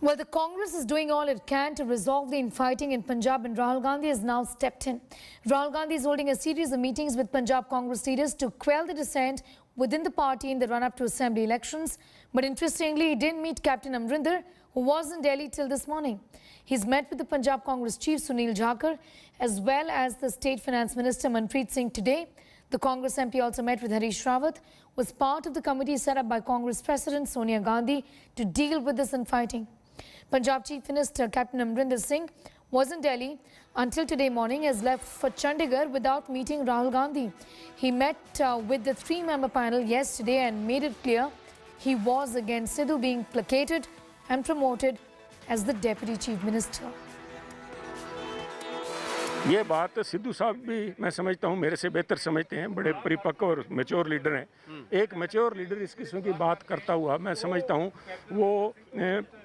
Well, the Congress is doing all it can to resolve the infighting in Punjab, and Rahul Gandhi has now stepped in. Rahul Gandhi is holding a series of meetings with Punjab Congress leaders to quell the dissent within the party in the run-up to assembly elections. But interestingly, he didn't meet Captain Amrinder, who was in Delhi till this morning. He's met with the Punjab Congress chief Sunil Jakhar as well as the State Finance Minister Manpreet Singh today. The Congress MP also met with Harish Rawat, was part of the committee set up by Congress President Sonia Gandhi to deal with this infighting. Punjab Chief Minister Captain Amrinder Singh was in Delhi until today morning, has left for Chandigarh without meeting Rahul Gandhi. He met with the three-member panel yesterday and made it clear he was against Sidhu being placated and promoted as the Deputy Chief Minister. ये बात सिद्धू साहब भी मैं समझता हूँ मेरे से बेहतर समझते हैं, बड़े परिपक्व और मैच्योर लीडर हैं। एक मैच्योर लीडर इस किस्म की बात करता हुआ मैं समझता हूँ वो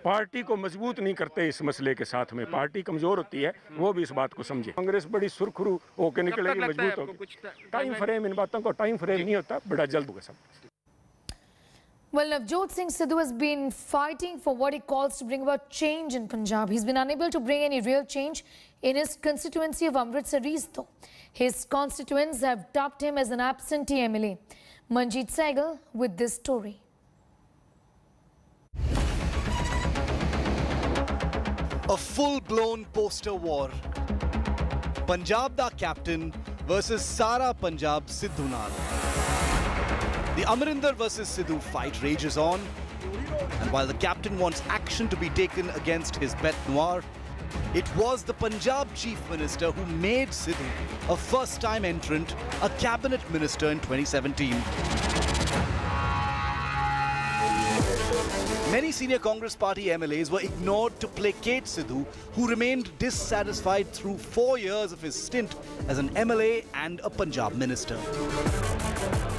पार्टी को मजबूत नहीं करते इस मसले के साथ में, पार्टी कमज़ोर होती है, वो भी इस बात को समझे। कांग्रेस बड़ी सुरखरू होकर निकलेगी, मजबूत होगी। टाइम फ्रेम, इन बातों को टाइम फ्रेम नहीं होता, बड़ा जल्द होगा सब। Well, Navjot Singh Sidhu has been fighting for what he calls to bring about change in Punjab. He's been unable to bring any real change in his constituency of Amritsar East, though. His constituents have dubbed him as an absentee MLA. Manjeet Sehgal with this story. A full-blown poster war. Punjab da captain versus Sara Punjab Sidhu Nal. The Amrinder versus Sidhu fight rages on, and while the captain wants action to be taken against his bête noire, it was the Punjab Chief Minister who made Sidhu a first-time entrant, a cabinet minister in 2017. Many senior Congress party MLAs were ignored to placate Sidhu, who remained dissatisfied through 4 years of his stint as an MLA and a Punjab minister.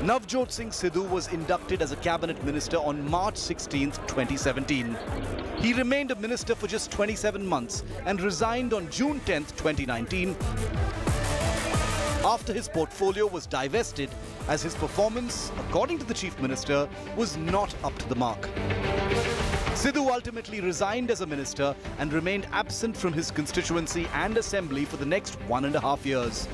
Navjot Singh Sidhu was inducted as a cabinet minister on March 16, 2017. He remained a minister for just 27 months and resigned on June 10, 2019, after his portfolio was divested as his performance, according to the chief minister, was not up to the mark. Sidhu ultimately resigned as a minister and remained absent from his constituency and assembly for the next 1.5 years.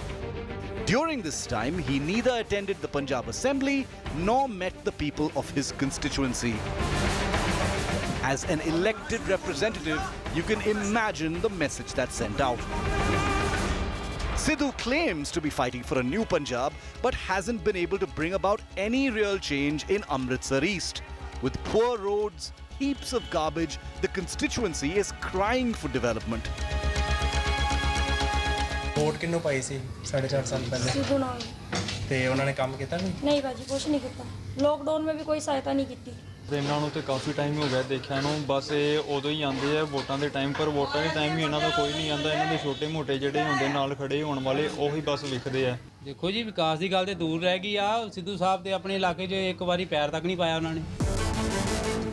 During this time, he neither attended the Punjab Assembly nor met the people of his constituency. As an elected representative, you can imagine the message that sent out. Sidhu claims to be fighting for a new Punjab, but hasn't been able to bring about any real change in Amritsar East. With poor roads, heaps of garbage, the constituency is crying for development. वोट किन्नू पाई सी 4.5 साल पहले सिद्धू नाल ते उन्होंने काम किया नहीं भाजी कुछ नहीं किया लॉकडाउन में भी कोई सहायता नहीं की ਤੇ ਇਹਨਾਂ ਨੂੰ ਤੇ ਕਾਫੀ ਟਾਈਮ ਹੋ ਗਿਆ ਦੇਖਿਆ ਨੂੰ ਬਸ ਇਹ ਉਦੋਂ ਹੀ ਆਉਂਦੇ ਆ ਵੋਟਾਂ ਦੇ ਟਾਈਮ ਪਰ ਵੋਟਾਂ ਦੇ ਟਾਈਮ ਵੀ ਇਹਨਾਂ ਦਾ ਕੋਈ ਨਹੀਂ ਆਂਦਾ ਇਹਨਾਂ ਦੇ ਛੋਟੇ ਮੋਟੇ ਜਿਹੜੇ ਹੁੰਦੇ ਨਾਲ ਖੜੇ ਹੋਣ ਵਾਲੇ ਉਹੀ ਬਸ ਲਿਖਦੇ ਆ ਦੇਖੋ ਜੀ ਵਿਕਾਸ ਦੀ ਗੱਲ ਤੇ ਦੂਰ ਰਹਿ ਗਈ ਆ ਸਿੱਧੂ ਸਾਹਿਬ ਤੇ ਆਪਣੇ ਇਲਾਕੇ 'ਚ ਇੱਕ ਵਾਰੀ ਪੈਰ ਤੱਕ ਨਹੀਂ ਪਾਇਆ ਉਹਨਾਂ ਨੇ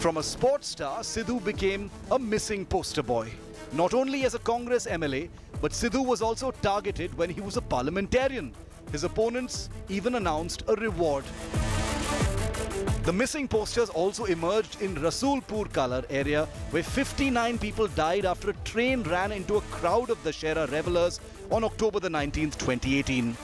From a sports star, Sidhu became a missing poster boy. Not only as a Congress MLA, but Sidhu was also targeted when he was a parliamentarian. His opponents even announced a reward. The missing posters also emerged in Rasulpur Kalar area, where 59 people died after a train ran into a crowd of Dussehra revelers on October the 19th, 2018.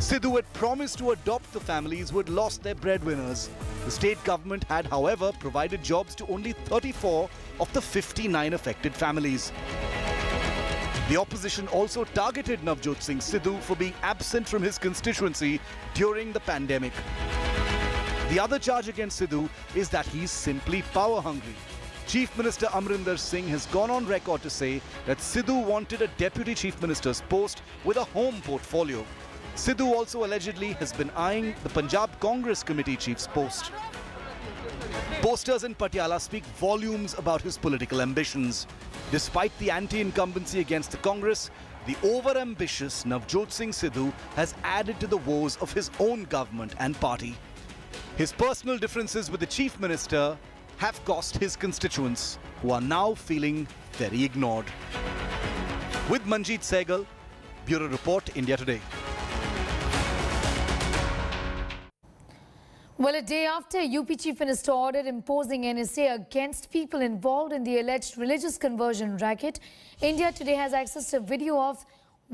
Sidhu had promised to adopt the families who had lost their breadwinners. The state government had, however, provided jobs to only 34 of the 59 affected families. The opposition also targeted Navjot Singh Sidhu for being absent from his constituency during the pandemic. The other charge against Sidhu is that he's simply power hungry. Chief Minister Amrinder Singh has gone on record to say that Sidhu wanted a deputy chief minister's post with a home portfolio. Sidhu also allegedly has been eyeing the Punjab Congress Committee chief's post. Posters in Patiala speak volumes about his political ambitions. Despite the anti-incumbency against the Congress, the over-ambitious Navjot Singh Sidhu has added to the woes of his own government and party. His personal differences with the chief minister have cost his constituents, who are now feeling very ignored. With Manjeet Sehgal, Bureau Report, India Today. Well, a day after UP Chief Minister ordered imposing NSA against people involved in the alleged religious conversion racket, India today has accessed a video of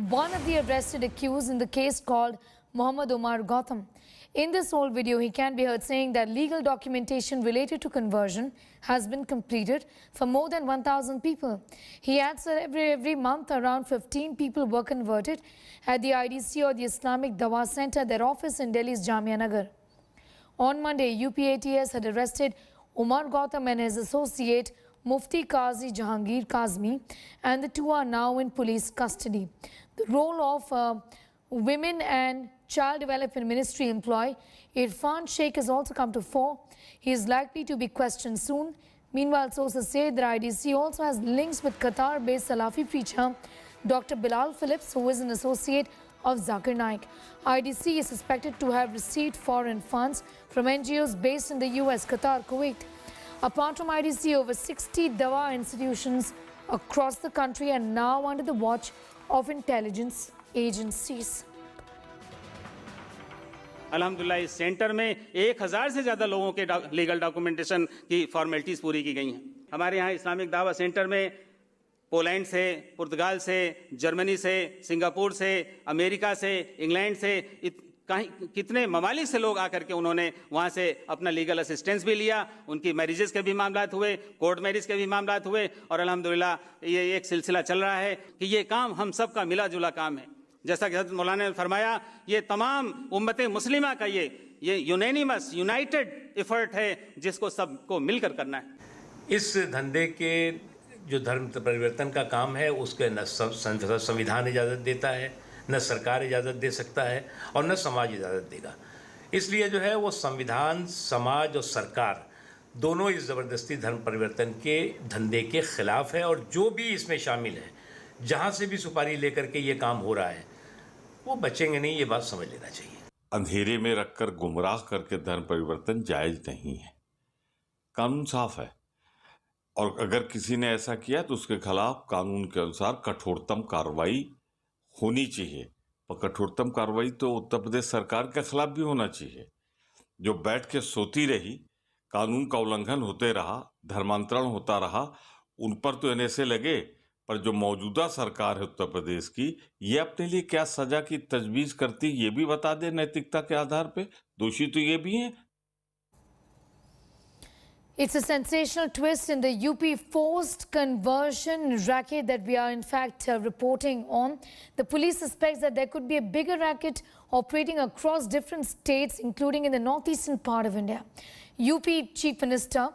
one of the arrested accused in the case called Muhammad Omar Gautam. In this old video, he can be heard saying that legal documentation related to conversion has been completed for more than 1,000 people. He adds that every month around 15 people were converted at the IDC or the Islamic Dawa Center, their office in Delhi's Jamia Nagar. On Monday, UPATS had arrested Omar Gautam and his associate Mufti Qazi Jahangir Kazmi, and the two are now in police custody. The role of Women and Child Development Ministry employee Irfan Sheikh has also come to fore. He is likely to be questioned soon. Meanwhile, sources say that IDC also has links with Qatar-based Salafi preacher Dr. Bilal Phillips, who is an associate of Zakir Naik. IDC is suspected to have received foreign funds from NGOs based in the US, Qatar, Kuwait. Apart from IDC, over 60 Dawa institutions across the country are now under the watch of intelligence agencies. अल्हम्दुलिल्लाह इस centre में 1000 से ज़्यादा लोगों के legal documentation की formalities पूरी की गई हैं। हमारे यहाँ इस्लामिक दावा सेंटर में पोलैंड से, पुर्तगाल से, जर्मनी से, सिंगापुर से, अमेरिका से, इंग्लैंड से, कितने ममालिक से लोग आकर के उन्होंने वहाँ से अपना लीगल असिस्टेंस भी लिया। उनकी मैरिजेस के भी मामलात हुए, कोर्ट मैरिज के भी मामलात हुए, और अल्हम्दुलिल्लाह ये एक सिलसिला चल रहा है कि ये काम हम सब का मिला जुला काम है। जैसा कि हज़रत मौलाना ने फरमाया, ये तमाम उम्मत मुस्लिमा का ये यूनैनिमस यूनाइटेड एफर्ट है जिसको सबको मिलकर करना है। इस धंधे के जो धर्म परिवर्तन का काम है उसके न संविधान इजाज़त देता है, न सरकार इजाज़त दे सकता है और न समाज इजाज़त देगा। इसलिए जो है वो संविधान, समाज और सरकार दोनों इस ज़बरदस्ती धर्म परिवर्तन के धंधे के ख़िलाफ़ है, और जो भी इसमें शामिल है, जहाँ से भी सुपारी लेकर के ये काम हो रहा है, वो बचेंगे नहीं। ये बात समझ लेना चाहिए। अंधेरे में रखकर गुमराह करके धर्म परिवर्तन जायज़ नहीं है। कानून साफ है, और अगर किसी ने ऐसा किया तो उसके खिलाफ कानून के अनुसार कठोरतम कार्रवाई होनी चाहिए। और कठोरतम कार्रवाई तो उत्तर प्रदेश सरकार के खिलाफ भी होना चाहिए, जो बैठ के सोती रही, कानून का उल्लंघन होते रहा, धर्मांतरण होता रहा। उन पर तो NSA लगे, पर जो मौजूदा सरकार है उत्तर प्रदेश की, ये अपने लिए क्या सजा की तजवीज़ करती ये भी बता दे नैतिकता के आधार पे। दोषी तो ये भी हैं। It's a sensational twist in the UP forced conversion racket that we are in fact reporting on. The police suspects that there could be a bigger racket operating across different states, including in the northeastern part of India. UP Chief Minister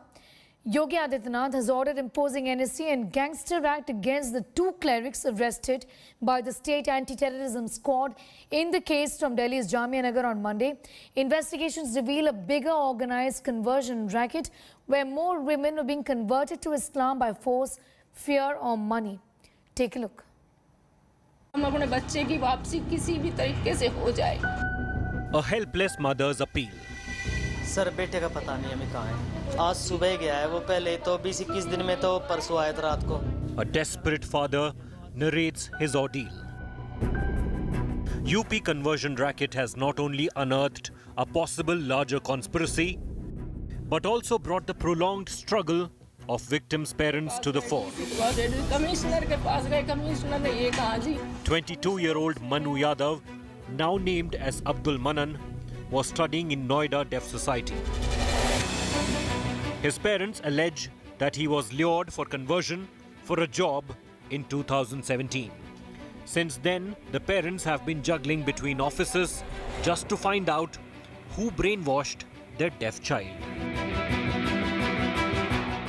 Yogi Adityanath has ordered imposing NSA and Gangster Act against the two clerics arrested by the State Anti-Terrorism Squad in the case from Delhi's Jamia Nagar on Monday. Investigations reveal a bigger organized conversion racket where more women were being converted to Islam by force, fear or money. Take a look. हम अपने बच्चे की वापसी किसी भी तरीके से हो जाए। A helpless mother's appeal. Sir बेटे का पता नहीं हमें कहाँ है। आज सुबह गया है वो, पहले तो 20-21 दिन में तो परसों आया था रात को। A desperate father narrates his ordeal. UP conversion racket has not only unearthed a possible larger conspiracy, but also brought the prolonged struggle of victims' parents to the fore. Commissioner के पास गए, कमिश्नर ने ये कहा जी। 22-year-old Manu Yadav, now named as Abdul Manan, was studying in Noida Deaf Society. His parents allege that he was lured for conversion for a job in 2017. Since then, the parents have been juggling between offices just to find out who brainwashed their deaf child.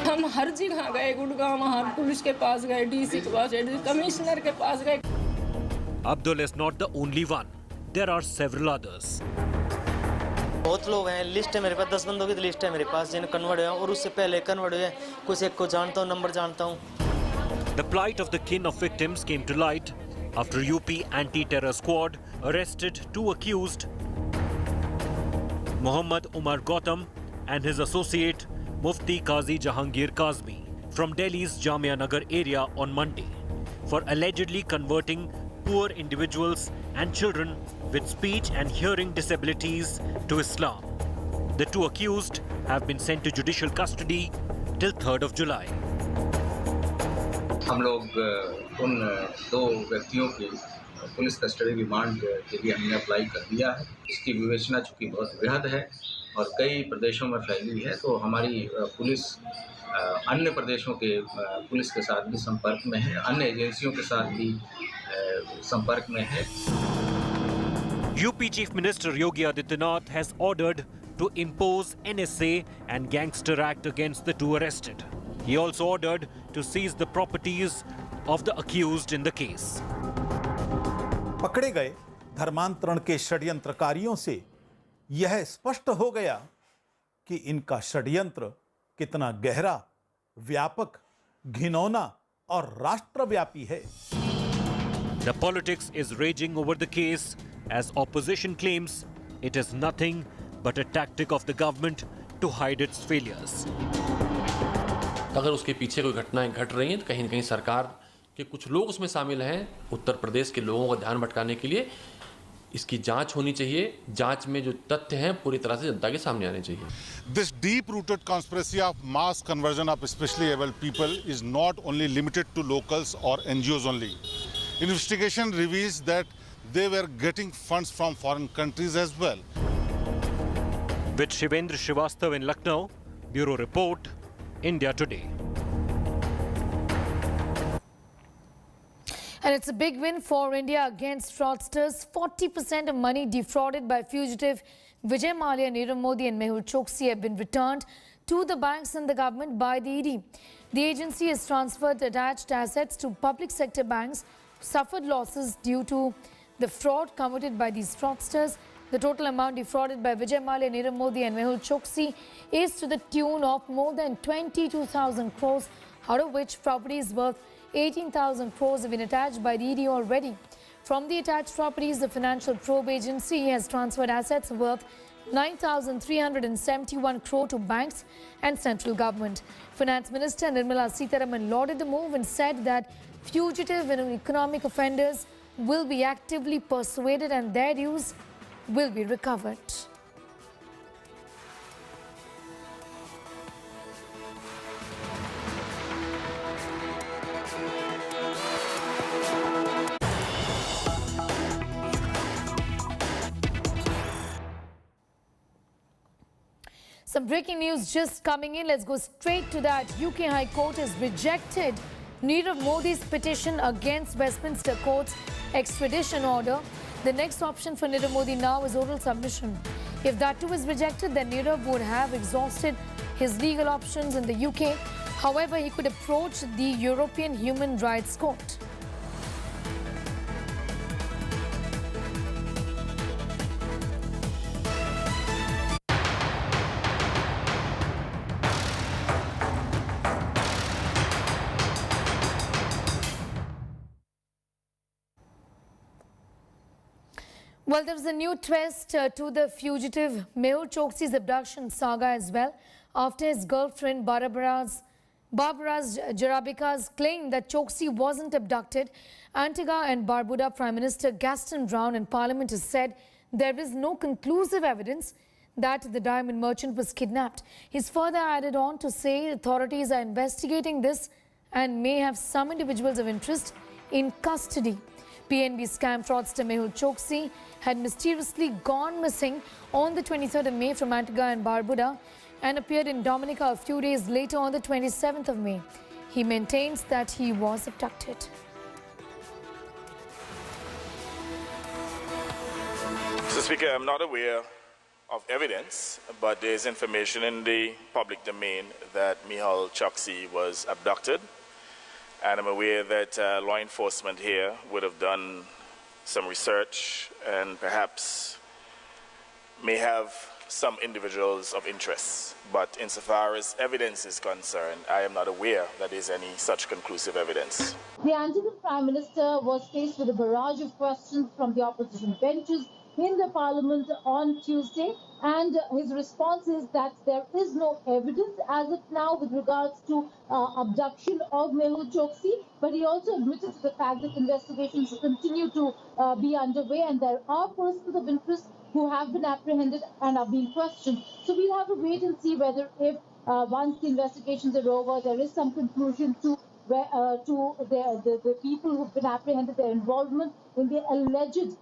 हम हर जगह गए, गुड़गांव वहाँ police के पास गए, DC के पास गए, commissioner के पास गए। Abdul is not the only one. There are several others. बहुत लोग हैं, लिस्ट है मेरे पास, 10 बंदों की लिस्ट है मेरे पास जिन्हें कन्वर्ट हुए, और उससे पहले कन्वर्ट हुए। कुछ एक को जानता हूँ, नंबर जानता हूँ। The plight of the kin of victims came to light after UP anti-terror squad arrested two accused, Muhammad Omar Gautam and his associate Mufti Qazi Jahangir Kazmi from Delhi's Jamia Nagar area on Monday for allegedly converting poor individuals and children with speech and hearing disabilities to Islam. The two accused have been sent to judicial custody till 3rd of July. हम लोग उन दो व्यक्तियों की police custody remand के लिए हमने apply कर दिया है। इसकी विवेचना चूँकि बहुत वृहद है और कई प्रदेशों में फैली हुई है, तो हमारी पुलिस अन्य प्रदेशों के पुलिस के साथ भी संपर्क में है, अन्य एजेंसियों के साथ भी संपर्क में है। UP Chief Minister Yogi Adityanath has ordered to impose NSA and Gangster Act against the two arrested. He also ordered to seize the properties of the accused in the case. पकड़े गए धर्मांतरण के षड्यंत्रकारियों से यह स्पष्ट हो गया कि इनका षड्यंत्र कितना गहरा, व्यापक, घिनौना और राष्ट्रव्यापी है। The politics is raging over the case as opposition claims it is nothing but a tactic of the government to hide its failures. अगर उसके पीछे कोई घटनाएं घट रही हैं तो कहीं न कहीं सरकार के कुछ लोग उसमें शामिल हैं। उत्तर प्रदेश के लोगों का ध्यान भटकाने के लिए इसकी जांच होनी चाहिए। जांच में जो तथ्य हैं पूरी तरह से जनता के सामने आने चाहिए। This deep-rooted conspiracy of mass conversion of especially able people is not only limited to locals or NGOs only. Investigation reveals that they were getting funds from foreign countries as well. With Shivendra Srivastava in Lucknow, Bureau Report, India Today. And it's a big win for India against fraudsters. 40% of money defrauded by fugitive Vijay Mallya, Nirav Modi and Mehul Choksi have been returned to the banks and the government by the ED. The agency has transferred attached assets to public sector banks who suffered losses due to the fraud committed by these fraudsters. The total amount defrauded by Vijay Mallya, Nirav Modi and Mehul Choksi is to the tune of more than 22,000 crores, out of which properties worth 18,000 crores have been attached by the ED already. From the attached properties, the Financial Probe Agency has transferred assets worth 9,371 crore to banks and central government. Finance Minister Nirmala Sitharaman lauded the move and said that fugitive and economic offenders will be actively persuaded and their dues will be recovered. Some breaking news just coming in. Let's go straight to that. UK High Court has rejected Nirav Modi's petition against Westminster Court's extradition order. The next option for Nirav Modi now is oral submission. If that too is rejected, then Nirav would have exhausted his legal options in the UK. However, he could approach the European Human Rights Court. Well, there was a new twist to the fugitive Mehul Choksi's abduction saga as well, after his girlfriend Barbara Jarabika's claim that Choksi wasn't abducted. Antigua and Barbuda Prime Minister Gaston Brown in Parliament has said there is no conclusive evidence that the diamond merchant was kidnapped. He's further added on to say authorities are investigating this and may have some individuals of interest in custody. PNB scam fraudster Mehul Choksi had mysteriously gone missing on the 23rd of May from Antigua and Barbuda and appeared in Dominica a few days later on the 27th of May. He maintains that he was abducted. Mr. Speaker, I'm not aware of evidence, but there is information in the public domain that Mehul Choksi was abducted. And I'm aware that law enforcement here would have done some research and perhaps may have some individuals of interest. But insofar as evidence is concerned, I am not aware that there is any such conclusive evidence. The Antigua Prime Minister was faced with a barrage of questions from the opposition benches in the Parliament on Tuesday, and his response is that there is no evidence as of now with regards to abduction of Mehul Choksi, but he also admitted to the fact that investigations continue to be underway and there are persons of interest who have been apprehended and are being questioned. So we'll have to wait and see whether if once the investigations are over, there is some conclusion to the people who've been apprehended, their involvement in the alleged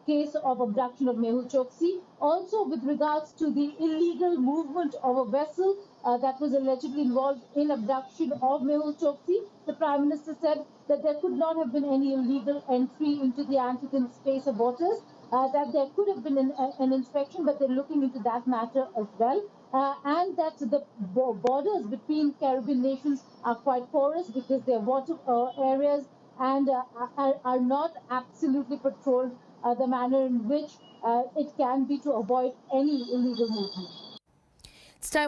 case of abduction of Mehul Choksi. Also, with regards to the illegal movement of a vessel that was allegedly involved in abduction of Mehul Choksi, the Prime Minister said that there could not have been any illegal entry into the Antican space of waters, that there could have been an inspection, but they're looking into that matter as well. And that the borders between Caribbean nations are quite porous because their water areas and are not absolutely patrolled the manner in which it can be to avoid any illegal movement. It's time